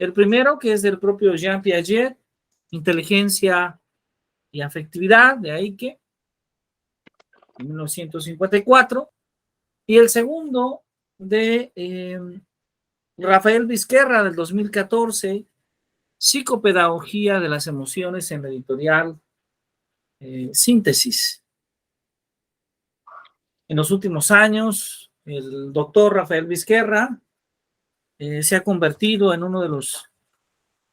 El primero, que es del propio Jean Piaget, Inteligencia y Afectividad, de Eike, en 1954. Y el segundo, de Rafael Vizquerra, del 2014, Psicopedagogía de las emociones, en la editorial Síntesis. En los últimos años, el doctor Rafael Vizquerra se ha convertido en uno de los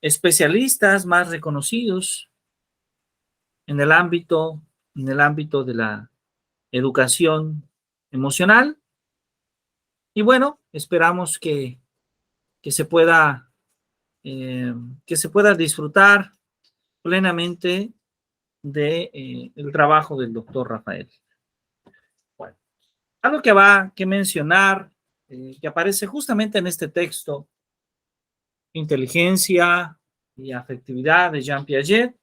especialistas más reconocidos en el ámbito de la educación emocional. Y bueno, esperamos que se pueda disfrutar plenamente de el trabajo del doctor Rafael. Bueno, algo que va que mencionar, que aparece justamente en este texto, Inteligencia y Afectividad, de Jean Piaget,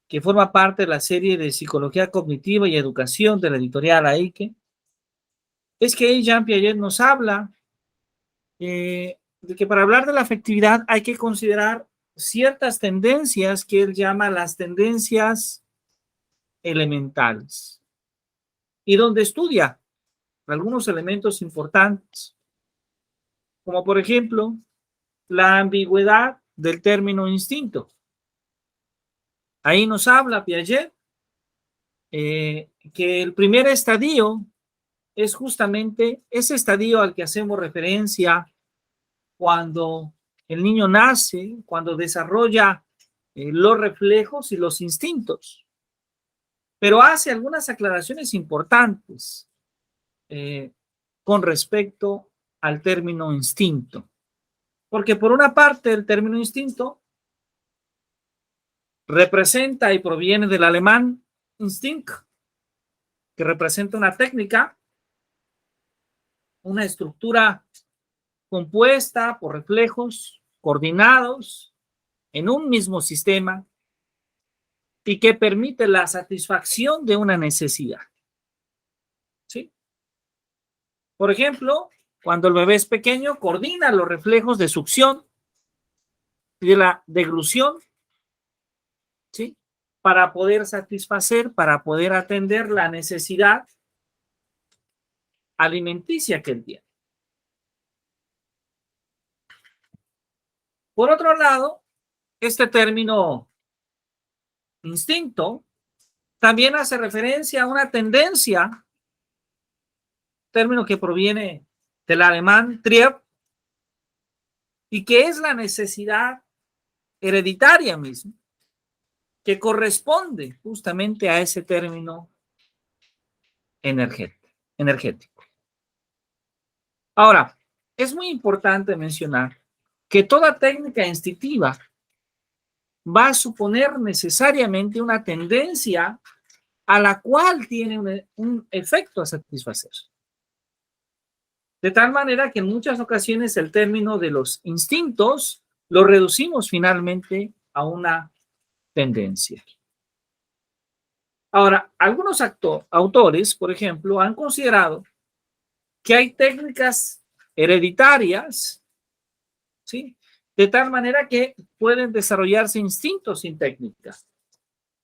que forma parte de la serie de Psicología Cognitiva y Educación de la editorial Eike, es que Jean Piaget nos habla de que para hablar de la afectividad hay que considerar ciertas tendencias que él llama las tendencias elementales, y donde estudia algunos elementos importantes, como por ejemplo la ambigüedad del término instinto. Ahí nos habla Piaget que el primer estadio es justamente ese estadio al que hacemos referencia cuando el niño nace, cuando desarrolla los reflejos y los instintos. Pero hace algunas aclaraciones importantes con respecto al término instinto. Porque por una parte el término instinto representa y proviene del alemán Instinct, que representa una técnica, una estructura compuesta por reflejos coordinados en un mismo sistema y que permite la satisfacción de una necesidad. ¿Sí? Por ejemplo, cuando el bebé es pequeño, coordina los reflejos de succión y de la deglución, ¿sí? Para poder satisfacer, para poder atender la necesidad alimenticia que él tiene. Por otro lado, este término instinto también hace referencia a una tendencia, término que proviene del alemán Trieb, y que es la necesidad hereditaria misma, que corresponde justamente a ese término energético. Ahora, es muy importante mencionar que toda técnica instintiva va a suponer necesariamente una tendencia a la cual tiene un efecto a satisfacer. De tal manera que en muchas ocasiones el término de los instintos lo reducimos finalmente a una tendencia. Ahora, algunos autores, por ejemplo, han considerado que hay técnicas hereditarias, ¿sí?, de tal manera que pueden desarrollarse instintos sin técnica.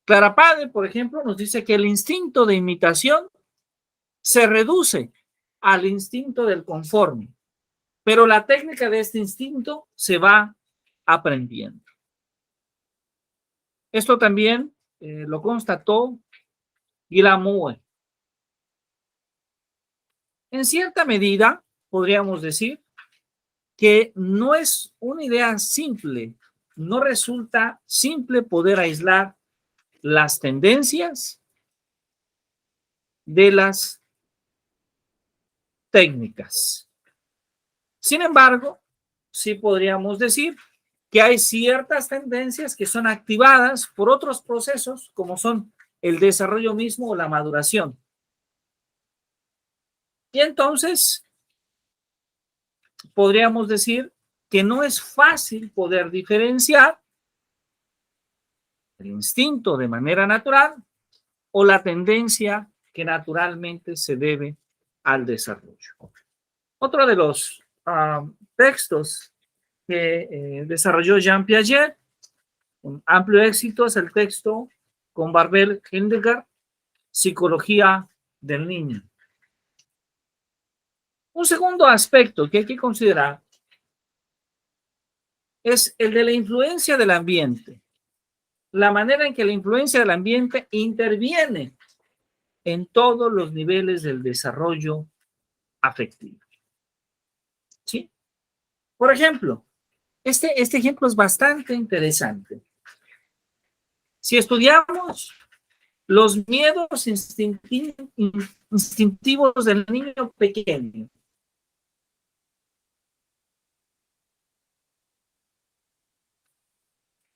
Clarapade, por ejemplo, nos dice que el instinto de imitación se reduce al instinto del conforme, pero la técnica de este instinto se va aprendiendo. Esto también lo constató Guillamue. En cierta medida, podríamos decir que no es una idea simple, no resulta simple poder aislar las tendencias de las técnicas. Sin embargo, sí podríamos decir que hay ciertas tendencias que son activadas por otros procesos, como son el desarrollo mismo o la maduración. Y entonces, podríamos decir que no es fácil poder diferenciar el instinto de manera natural o la tendencia que naturalmente se debe al desarrollo. Otro de los textos que desarrolló Jean Piaget. Un amplio éxito es el texto con Barbel Hildegard, Psicología del Niño. Un segundo aspecto que hay que considerar es el de la influencia del ambiente, la manera en que la influencia del ambiente interviene en todos los niveles del desarrollo afectivo. ¿Sí? Por ejemplo, este ejemplo es bastante interesante. Si estudiamos los miedos instintivos del niño pequeño,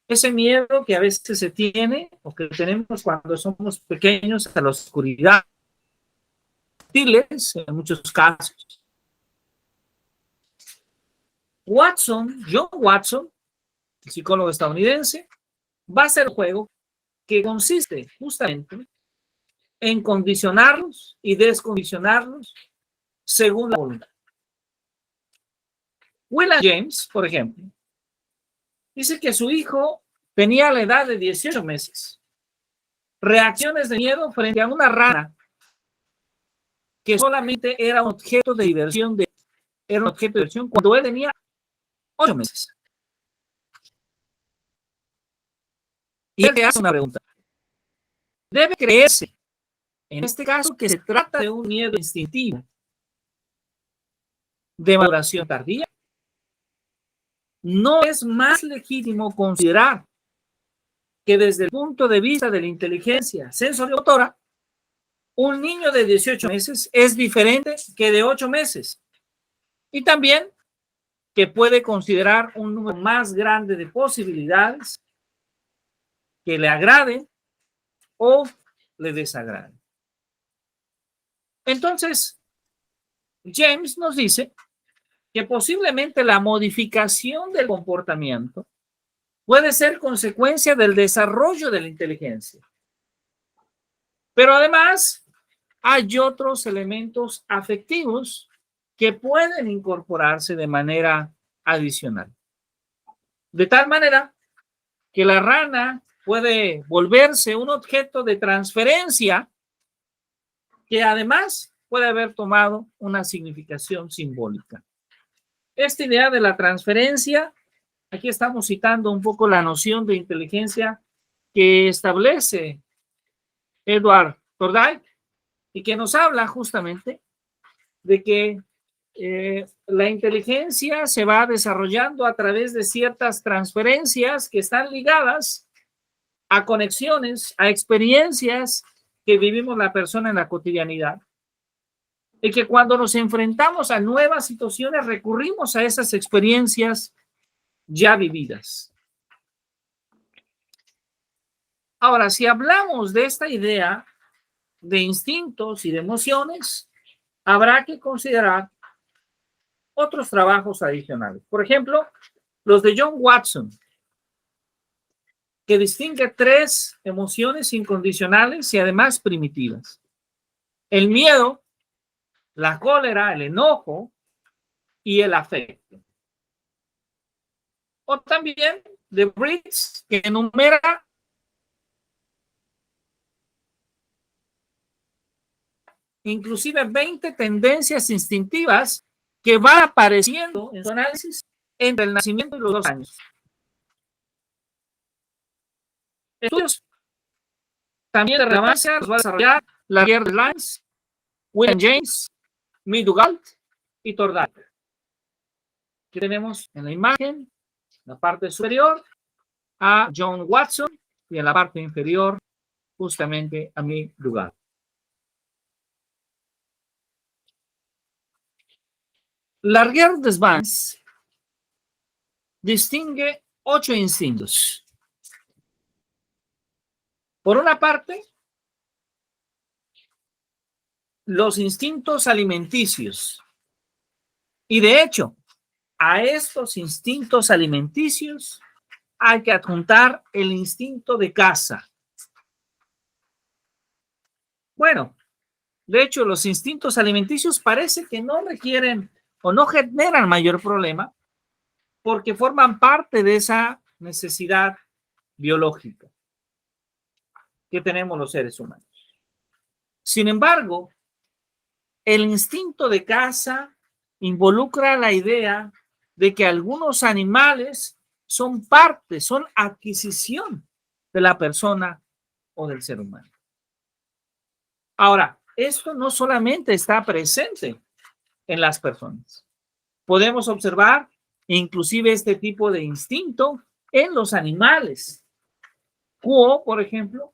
ese miedo que a veces se tiene o que tenemos cuando somos pequeños a la oscuridad, en muchos casos. John Watson, el psicólogo estadounidense, va a hacer un juego que consiste justamente en condicionarlos y descondicionarlos según la voluntad. William James, por ejemplo, dice que su hijo tenía la edad de 18 meses. Reacciones de miedo frente a una rana que solamente era un objeto de diversión, cuando él tenía 8 meses. Y él te hace una pregunta. Debe creerse, en este caso, que se trata de un miedo instintivo de maduración tardía. ¿No es más legítimo considerar que desde el punto de vista de la inteligencia sensorimotora, un niño de 18 meses es diferente que de 8 meses? Y también que puede considerar un número más grande de posibilidades que le agrade o le desagrade. Entonces, James nos dice que posiblemente la modificación del comportamiento puede ser consecuencia del desarrollo de la inteligencia. Pero además, hay otros elementos afectivos que pueden incorporarse de manera adicional. De tal manera que la rana puede volverse un objeto de transferencia que además puede haber tomado una significación simbólica. Esta idea de la transferencia, aquí estamos citando un poco la noción de inteligencia que establece Edward Thorndike y que nos habla justamente de que la inteligencia se va desarrollando a través de ciertas transferencias que están ligadas a conexiones, a experiencias que vivimos la persona en la cotidianidad. Y que cuando nos enfrentamos a nuevas situaciones recurrimos a esas experiencias ya vividas. Ahora, si hablamos de esta idea de instintos y de emociones, habrá que considerar otros trabajos adicionales. Por ejemplo, los de John Watson, que distingue 3 emociones incondicionales y además primitivas: el miedo, la cólera, el enojo y el afecto. O también de Briggs, que enumera inclusive 20 tendencias instintivas que van apareciendo en su análisis entre el nacimiento y los 2 años. Estudios también de relevancia los va a desarrollar Laguerre-Deslandes, William James, Midugalt y Thorndike. Aquí tenemos en la imagen, en la parte superior, a John Watson y en la parte inferior, justamente a Midugalt. Laguerre-Deslandes distingue 8 instintos. Por una parte, los instintos alimenticios. Y de hecho, a estos instintos alimenticios hay que adjuntar el instinto de caza. Bueno, de hecho, los instintos alimenticios parece que no requieren o no generan mayor problema, porque forman parte de esa necesidad biológica que tenemos los seres humanos. Sin embargo, el instinto de caza involucra la idea de que algunos animales son parte, son adquisición de la persona o del ser humano. Ahora, esto no solamente está presente en las personas. Podemos observar inclusive este tipo de instinto en los animales. Kuo, por ejemplo,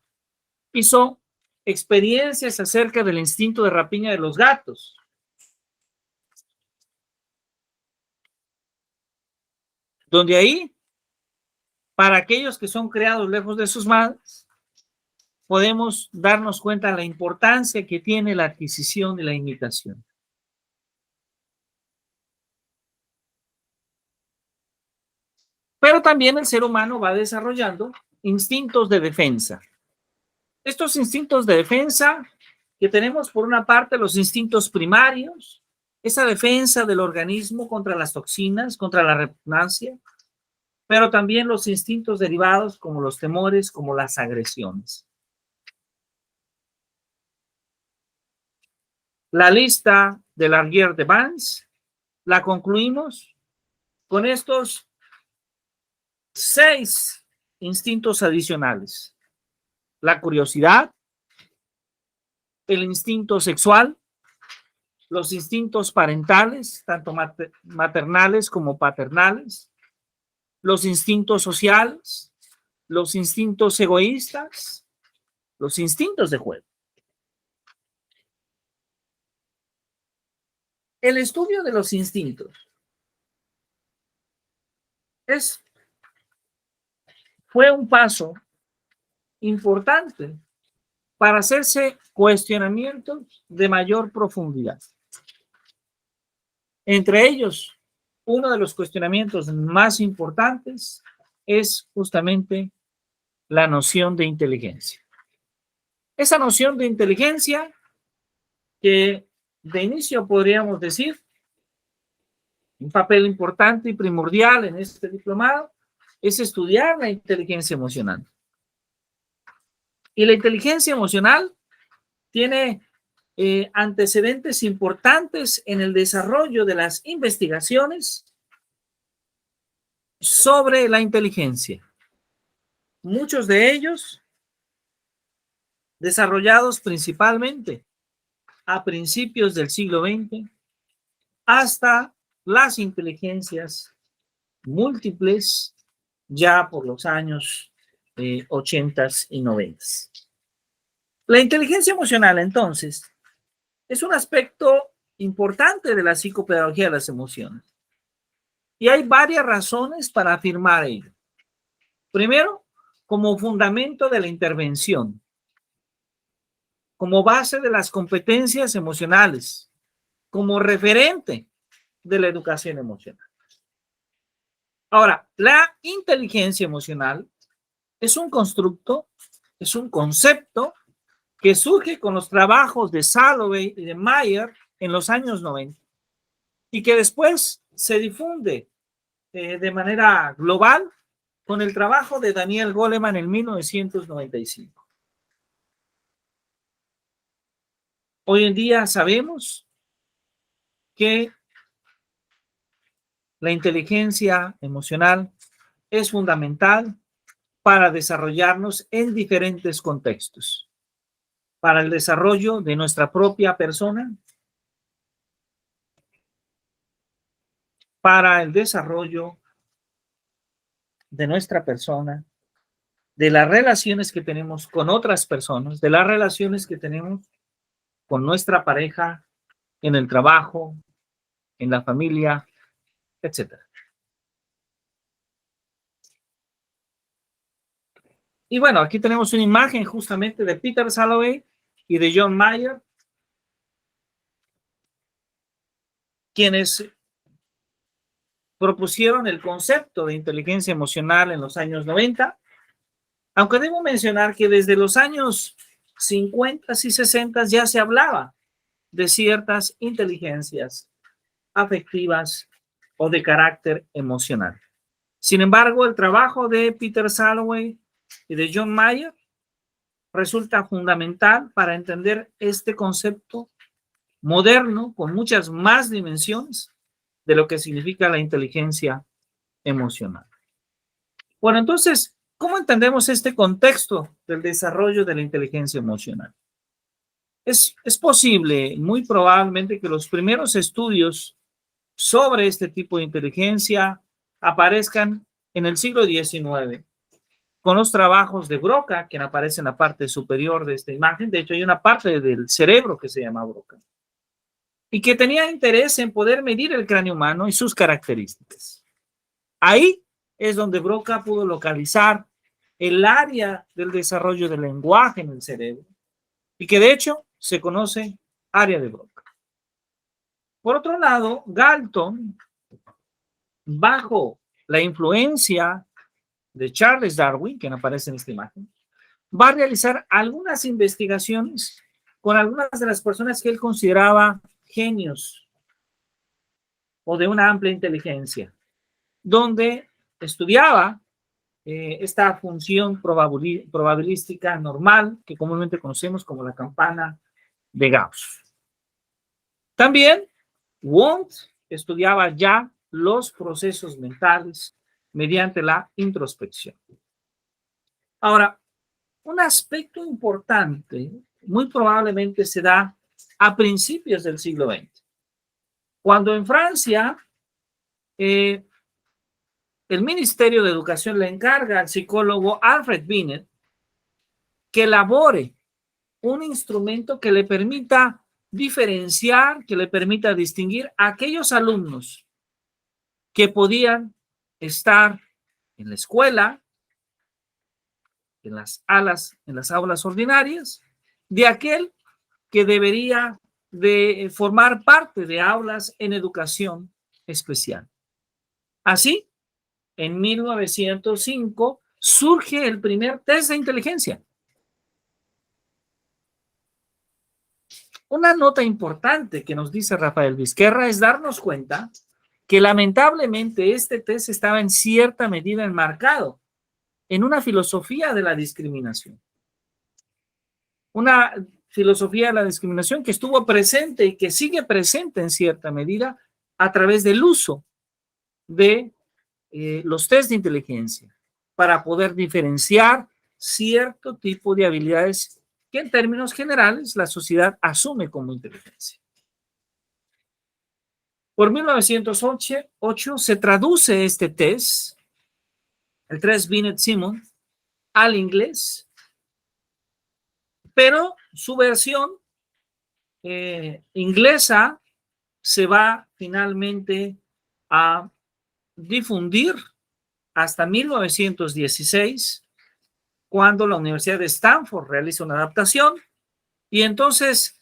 hizo experiencias acerca del instinto de rapiña de los gatos. Donde ahí, para aquellos que son criados lejos de sus madres, podemos darnos cuenta de la importancia que tiene la adquisición y la imitación. Pero también el ser humano va desarrollando instintos de defensa. Estos instintos de defensa que tenemos, por una parte, los instintos primarios, esa defensa del organismo contra las toxinas, contra la repugnancia, pero también los instintos derivados como los temores, como las agresiones. La lista de Laguerre-de-Vans la concluimos con estos 6 instintos adicionales: la curiosidad, el instinto sexual, los instintos parentales, tanto maternales como paternales, los instintos sociales, los instintos egoístas, los instintos de juego. El estudio de los instintos fue un paso importante para hacerse cuestionamientos de mayor profundidad. Entre ellos, uno de los cuestionamientos más importantes es justamente la noción de inteligencia. Esa noción de inteligencia que de inicio podríamos decir un papel importante y primordial en este diplomado es estudiar la inteligencia emocional. Y la inteligencia emocional tiene antecedentes importantes en el desarrollo de las investigaciones sobre la inteligencia. Muchos de ellos desarrollados principalmente a principios del siglo XX hasta las inteligencias múltiples ya por los años 80 y 90. La inteligencia emocional, entonces, es un aspecto importante de la psicopedagogía de las emociones. Y hay varias razones para afirmar ello. Primero, como fundamento de la intervención, como base de las competencias emocionales, como referente de la educación emocional. Ahora, la inteligencia emocional es un constructo, es un concepto que surge con los trabajos de Salovey y de Mayer en los años 90 y que después se difunde de manera global con el trabajo de Daniel Goleman en 1995. Hoy en día sabemos que la inteligencia emocional es fundamental para desarrollarnos en diferentes contextos, para el desarrollo de nuestra propia persona, para el desarrollo de nuestra persona, de las relaciones que tenemos con otras personas, de las relaciones que tenemos con nuestra pareja, en el trabajo, en la familia, etc. Y bueno, aquí tenemos una imagen justamente de Peter Salovey y de John Mayer, quienes propusieron el concepto de inteligencia emocional en los años 90, aunque debo mencionar que desde los años 50 y 60 ya se hablaba de ciertas inteligencias afectivas o de carácter emocional. Sin embargo, el trabajo de Peter Salovey y de John Mayer resulta fundamental para entender este concepto moderno con muchas más dimensiones de lo que significa la inteligencia emocional. Bueno, entonces, ¿cómo entendemos este contexto del desarrollo de la inteligencia emocional? Es posible, muy probablemente, que los primeros estudios sobre este tipo de inteligencia aparezcan en el siglo XIX, con los trabajos de Broca, quien aparece en la parte superior de esta imagen. De hecho, hay una parte del cerebro que se llama Broca, y que tenía interés en poder medir el cráneo humano y sus características. Ahí es donde Broca pudo localizar el área del desarrollo del lenguaje en el cerebro, y que de hecho se conoce área de Broca. Por otro lado, Galton, bajo la influencia de Charles Darwin, quien aparece en esta imagen, va a realizar algunas investigaciones con algunas de las personas que él consideraba genios o de una amplia inteligencia, donde estudiaba esta función probabilística normal que comúnmente conocemos como la campana de Gauss. También Wundt estudiaba ya los procesos mentales mediante la introspección. Ahora, un aspecto importante muy probablemente se da a principios del siglo XX, cuando en Francia el Ministerio de Educación le encarga al psicólogo Alfred Binet que elabore un instrumento que le permita diferenciar, que le permita distinguir a aquellos alumnos que podían estar en la escuela, en las aulas ordinarias, de aquel que debería de formar parte de aulas en educación especial. Así, en 1905 surge el primer test de inteligencia. Una nota importante que nos dice Rafael Vizquerra es darnos cuenta que lamentablemente este test estaba en cierta medida enmarcado en una filosofía de la discriminación. Una filosofía de la discriminación que estuvo presente y que sigue presente en cierta medida a través del uso de los test de inteligencia para poder diferenciar cierto tipo de habilidades que en términos generales la sociedad asume como inteligencia. Por 1908 se traduce este test, el test Binet-Simon, al inglés, pero su versión inglesa se va finalmente a difundir hasta 1916, cuando la Universidad de Stanford realiza una adaptación, y entonces,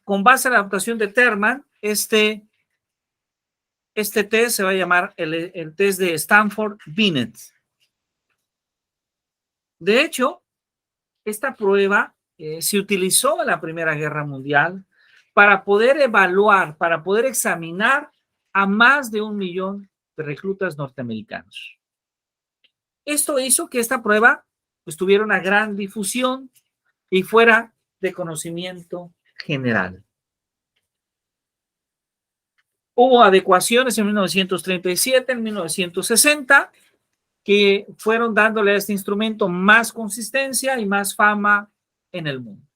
con base en la adaptación de Terman, este test se va a llamar el test de Stanford-Binet. De hecho, esta prueba se utilizó en la Primera Guerra Mundial para poder evaluar, para poder examinar a más de 1 millón de reclutas norteamericanos. Esto hizo que esta prueba pues, tuviera una gran difusión y fuera de conocimiento general. Hubo adecuaciones en 1937, en 1960, que fueron dándole a este instrumento más consistencia y más fama en el mundo.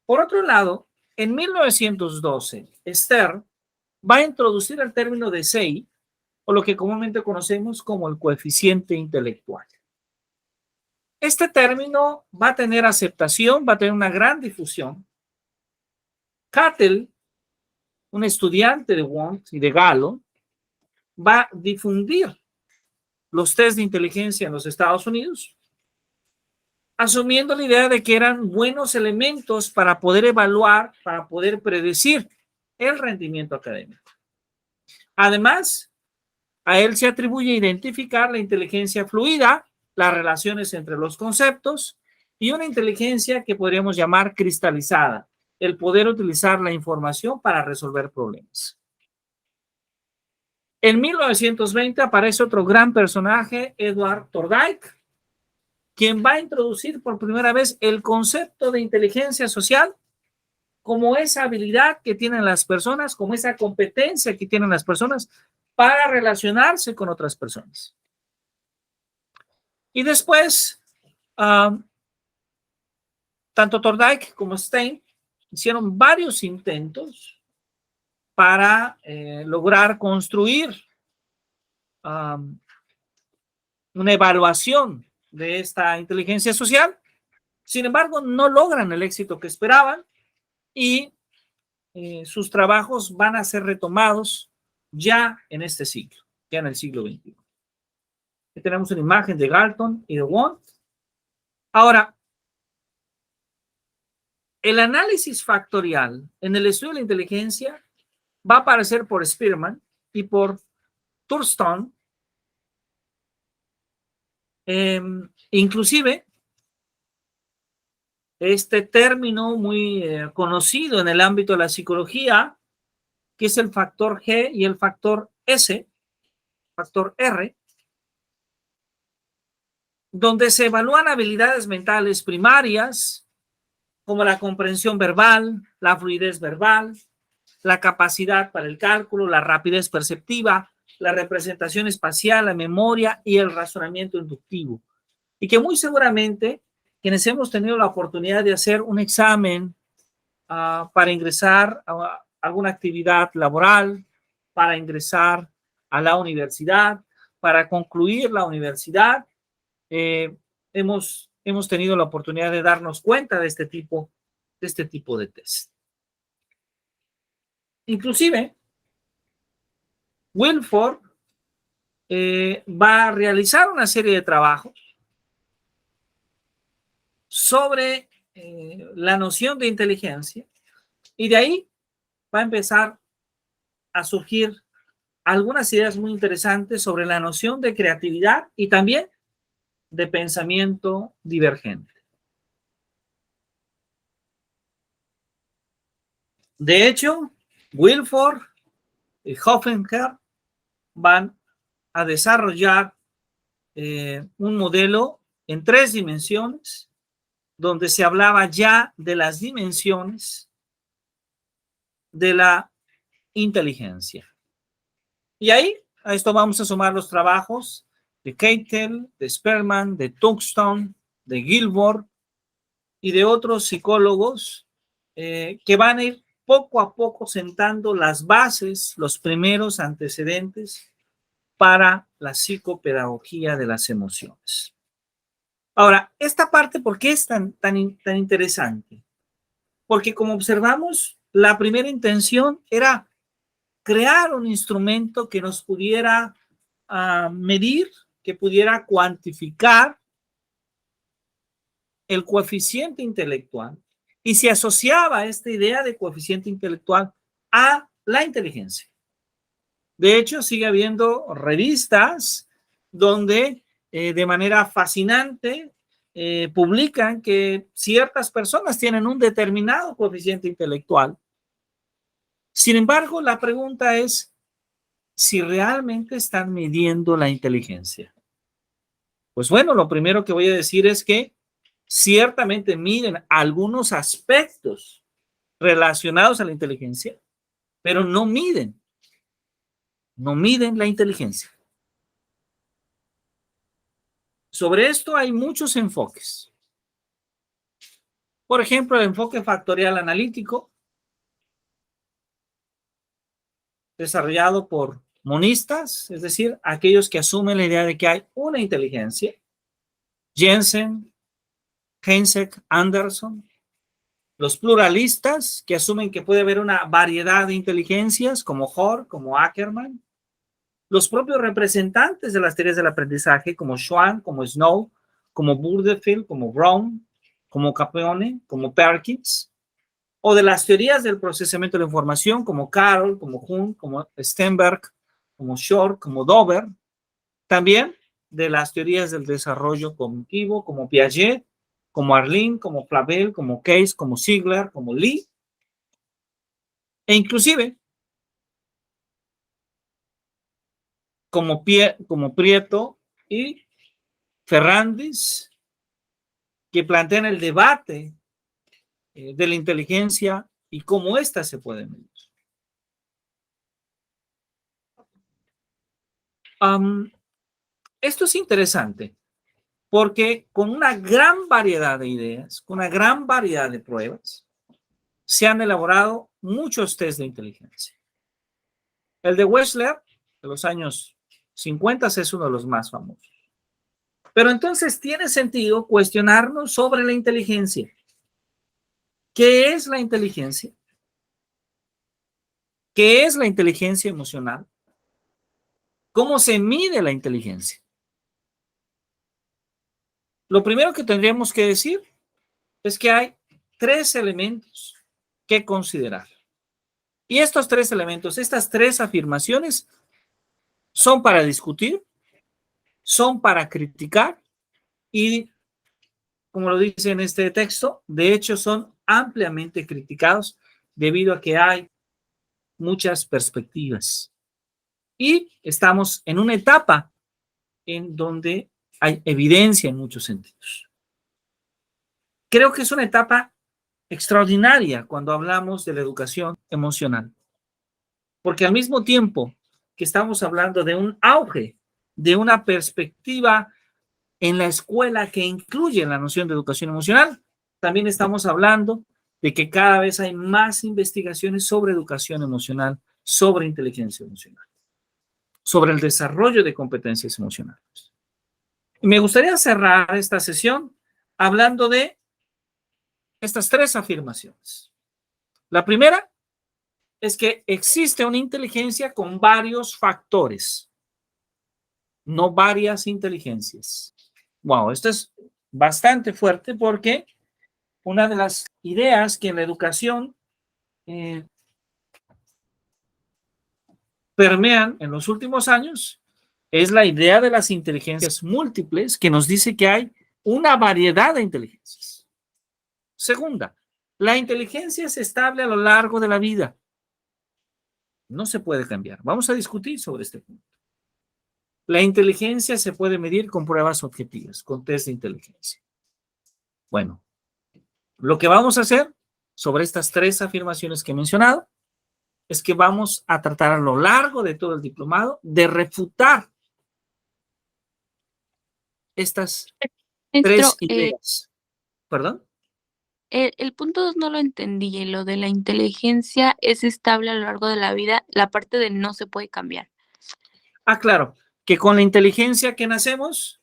Por otro lado, en 1912, Stern va a introducir el término de SEI, o lo que comúnmente conocemos como el coeficiente intelectual. Este término va a tener aceptación, va a tener una gran difusión. Cattell, un estudiante de Wundt y de Gallo, va a difundir los test de inteligencia en los Estados Unidos, asumiendo la idea de que eran buenos elementos para poder evaluar, para poder predecir el rendimiento académico. Además, a él se atribuye identificar la inteligencia fluida, las relaciones entre los conceptos y una inteligencia que podríamos llamar cristalizada, el poder utilizar la información para resolver problemas. En 1920 aparece otro gran personaje, Edward Thorndike, quien va a introducir por primera vez el concepto de inteligencia social como esa habilidad que tienen las personas, como esa competencia que tienen las personas para relacionarse con otras personas. Y después, tanto Thorndike como Stein hicieron varios intentos para lograr construir una evaluación de esta inteligencia social. Sin embargo, no logran el éxito que esperaban y sus trabajos van a ser retomados ya en este siglo, ya en el siglo XXI. Aquí tenemos una imagen de Galton y de Wundt. Ahora, el análisis factorial en el estudio de la inteligencia va a aparecer por Spearman y por Thurston. Inclusive, este término muy conocido en el ámbito de la psicología, que es el factor G y el factor S, factor R, donde se evalúan habilidades mentales primarias, como la comprensión verbal, la fluidez verbal, la capacidad para el cálculo, la rapidez perceptiva, la representación espacial, la memoria y el razonamiento inductivo. Y que muy seguramente quienes hemos tenido la oportunidad de hacer un examen para ingresar a alguna actividad laboral, para ingresar a la universidad, para concluir la universidad, hemos tenido la oportunidad de darnos cuenta de este tipo de test. Inclusive, Wilford va a realizar una serie de trabajos sobre la noción de inteligencia y de ahí va a empezar a surgir algunas ideas muy interesantes sobre la noción de creatividad y también de pensamiento divergente. De hecho, Wilford y Hoffinger van a desarrollar un modelo en 3 dimensiones, donde se hablaba ya de las dimensiones de la inteligencia. Y ahí, a esto vamos a sumar los trabajos de Keitel, de Spearman, de Thurston, de Gilbert y de otros psicólogos que van a ir poco a poco sentando las bases, los primeros antecedentes para la psicopedagogía de las emociones. Ahora, esta parte, ¿por qué es tan interesante? Porque como observamos, la primera intención era crear un instrumento que nos pudiera medir, que pudiera cuantificar el coeficiente intelectual y se asociaba esta idea de coeficiente intelectual a la inteligencia. De hecho, sigue habiendo revistas donde de manera fascinante publican que ciertas personas tienen un determinado coeficiente intelectual. Sin embargo, la pregunta es si realmente están midiendo la inteligencia. Pues bueno, lo primero que voy a decir es que ciertamente miden algunos aspectos relacionados a la inteligencia, pero no miden la inteligencia. Sobre esto hay muchos enfoques. Por ejemplo, el enfoque factorial analítico, desarrollado por monistas, es decir, aquellos que asumen la idea de que hay una inteligencia. Jensen, Heinzek, Anderson. Los pluralistas, que asumen que puede haber una variedad de inteligencias, como Hoare, como Ackerman. Los propios representantes de las teorías del aprendizaje, como Schwann, como Snow, como Burdefield, como Brown, como Capone, como Perkins, o de las teorías del procesamiento de la información, como Carroll, como Huhn, como Stenberg, como Shor, como Dover. También de las teorías del desarrollo cognitivo, como Piaget, como Arlene, como Flavel, como Case, como Ziegler, como Lee, e inclusive como Prieto y Fernández, que plantean el debate de la inteligencia y cómo ésta se puede medir. Esto es interesante porque con una gran variedad de ideas, con una gran variedad de pruebas, se han elaborado muchos test de inteligencia. El de Wechsler, de los años 50, es uno de los más famosos. Pero entonces tiene sentido cuestionarnos sobre la inteligencia. ¿Qué es la inteligencia? ¿Qué es la inteligencia emocional? ¿Cómo se mide la inteligencia? Lo primero que tendríamos que decir es que hay tres elementos que considerar. Y estos tres elementos, estas tres afirmaciones, son para discutir, son para criticar y, como lo dice en este texto, de hecho son ampliamente criticados debido a que hay muchas perspectivas. Y estamos en una etapa en donde hay evidencia en muchos sentidos. Creo que es una etapa extraordinaria cuando hablamos de la educación emocional, porque al mismo tiempo que estamos hablando de un auge, de una perspectiva en la escuela que incluye la noción de educación emocional, también estamos hablando de que cada vez hay más investigaciones sobre educación emocional, sobre inteligencia emocional, sobre el desarrollo de competencias emocionales. Y me gustaría cerrar esta sesión hablando de estas tres afirmaciones. La primera es que existe una inteligencia con varios factores, no varias inteligencias. Wow, esto es bastante fuerte porque una de las ideas que en la educación permean en los últimos años es la idea de las inteligencias múltiples, que nos dice que hay una variedad de inteligencias. Segunda, la inteligencia es estable a lo largo de la vida. No se puede cambiar. Vamos a discutir sobre este punto. La inteligencia se puede medir con pruebas objetivas, con test de inteligencia. Bueno, lo que vamos a hacer sobre estas tres afirmaciones que he mencionado es que vamos a tratar a lo largo de todo el diplomado de refutar estas Maestro, tres ideas. ¿Perdón? el punto 2 no lo entendí, lo de la inteligencia es estable a lo largo de la vida, la parte de no se puede cambiar. Ah, claro, que con la inteligencia que nacemos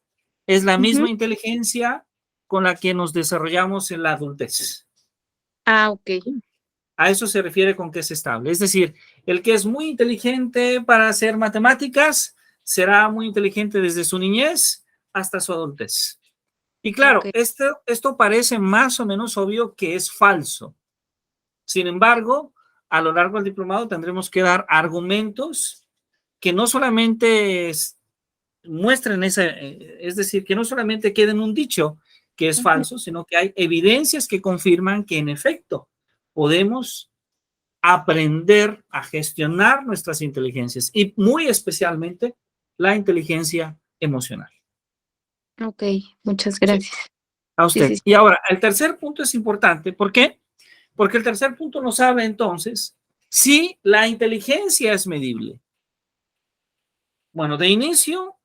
es la Ujú. misma inteligencia con la que nos desarrollamos en la adultez. Ah, ok. A eso se refiere con que es estable. Es decir, el que es muy inteligente para hacer matemáticas será muy inteligente desde su niñez hasta su adultez. Y Ok. claro, esto parece más o menos obvio que es falso. Sin embargo, a lo largo del diplomado tendremos que dar argumentos que no solamente muestren es decir, que no solamente queden un dicho que es Ujú. falso, sino que hay evidencias que confirman que en efecto podemos aprender a gestionar nuestras inteligencias y muy especialmente la inteligencia emocional. Ok, muchas Sí, gracias. a Sí, usted. sí, sí. Y ahora, el tercer punto es importante. ¿Por qué? Porque el tercer punto nos habla entonces si la inteligencia es medible. Bueno, de inicio,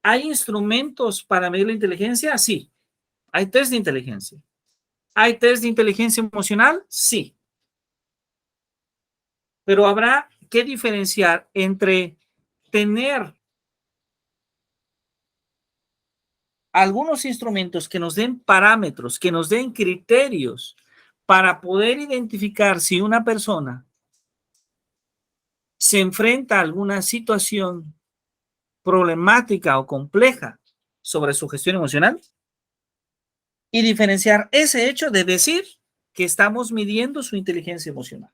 ¿hay instrumentos para medir la inteligencia? Sí. ¿Hay test de inteligencia? ¿Hay test de inteligencia emocional? Sí. Pero habrá que diferenciar entre tener algunos instrumentos que nos den parámetros, que nos den criterios para poder identificar si una persona se enfrenta a alguna situación problemática o compleja sobre su gestión emocional y diferenciar ese hecho de decir que estamos midiendo su inteligencia emocional.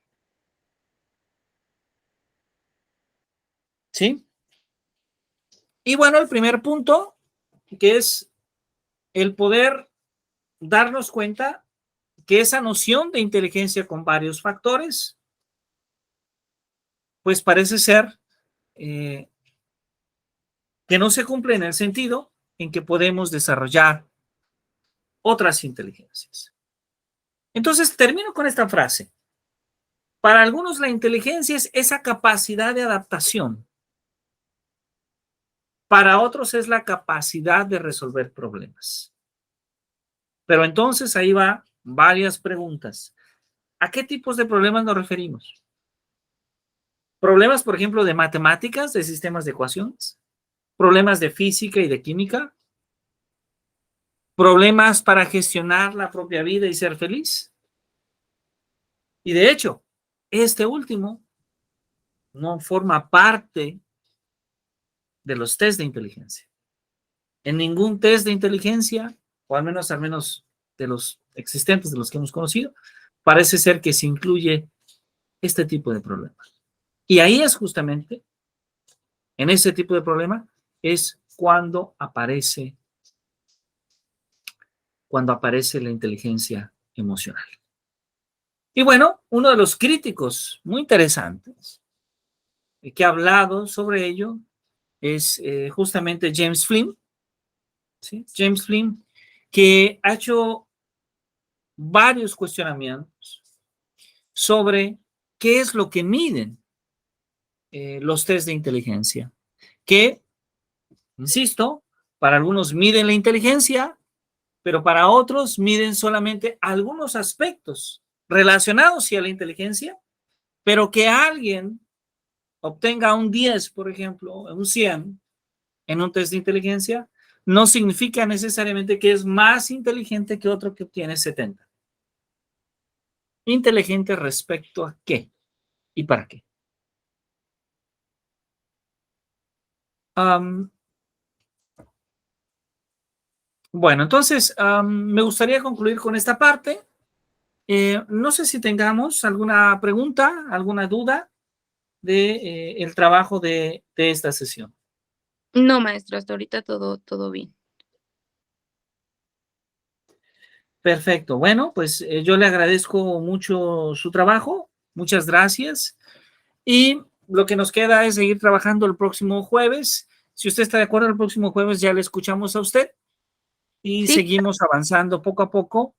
¿Sí? Y bueno, el primer punto, que es el poder darnos cuenta que esa noción de inteligencia con varios factores, pues parece ser que no se cumple en el sentido en que podemos desarrollar otras inteligencias. Entonces, termino con esta frase. Para algunos la inteligencia es esa capacidad de adaptación. Para otros es la capacidad de resolver problemas. Pero entonces ahí va varias preguntas. ¿A qué tipos de problemas nos referimos? ¿Problemas, por ejemplo, de matemáticas, de sistemas de ecuaciones? ¿Problemas de física y de química? ¿Problemas para gestionar la propia vida y ser feliz? Y de hecho, este último no forma parte de los test de inteligencia. En ningún test de inteligencia, o al menos de los existentes, de los que hemos conocido, parece ser que se incluye este tipo de problemas. Y ahí es justamente, en ese tipo de problema, es cuando aparece la inteligencia emocional. Y bueno, uno de los críticos muy interesantes que ha hablado sobre ello es justamente James Flynn, ¿sí? James Flynn, que ha hecho varios cuestionamientos sobre qué es lo que miden los test de inteligencia, que, insisto, para algunos miden la inteligencia, pero para otros miden solamente algunos aspectos relacionados sí a la inteligencia, pero que alguien obtenga un 10, por ejemplo, un 100 en un test de inteligencia, no significa necesariamente que es más inteligente que otro que obtiene 70. ¿Inteligente respecto a qué y para qué? Bueno, entonces me gustaría concluir con esta parte. No sé si tengamos alguna pregunta, alguna duda de el trabajo de esta sesión. No, maestro, hasta ahorita todo bien. Perfecto. Bueno, pues yo le agradezco mucho su trabajo. Muchas gracias. Y lo que nos queda es seguir trabajando el próximo jueves. Si usted está de acuerdo, el próximo jueves ya le escuchamos a usted y Sí, seguimos avanzando poco a poco.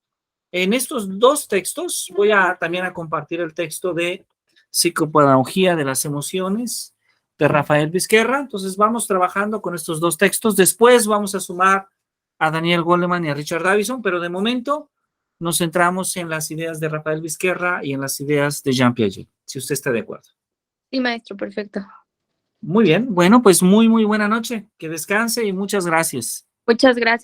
En estos dos textos voy a también a compartir el texto de Psicopedagogía de las Emociones de Rafael Vizquerra. Entonces vamos trabajando con estos dos textos. Después vamos a sumar a Daniel Goleman y a Richard Davison, pero de momento nos centramos en las ideas de Rafael Vizquerra y en las ideas de Jean Piaget, si usted está de acuerdo. sí, maestro, perfecto. Muy bien, bueno, pues muy buena noche, que descanse y muchas gracias. Muchas gracias.